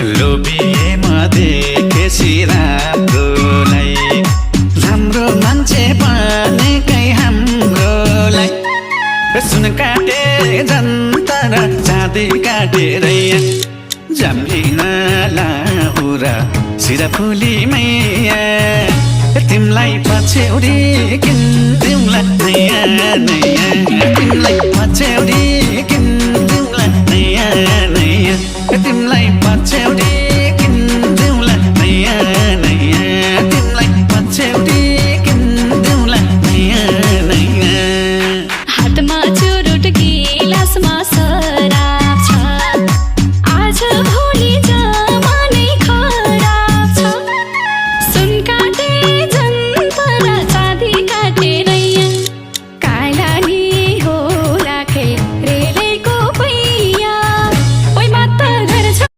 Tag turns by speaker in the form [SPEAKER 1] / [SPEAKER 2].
[SPEAKER 1] लोभिए म देखेसी राम्रोलाई राम्रो मान्छे बनेकै हाम्रोलाई सुन काटे जनता र चाँदी काटेर जम्लिन लाउरा सिरा फुली मैया तिमलाई पछ्यौरी किन्दिउँला नयाँ नयाँ तिमलाई पछ्यौरी किन्दिउँला नयाँ नयाँ तिमलाई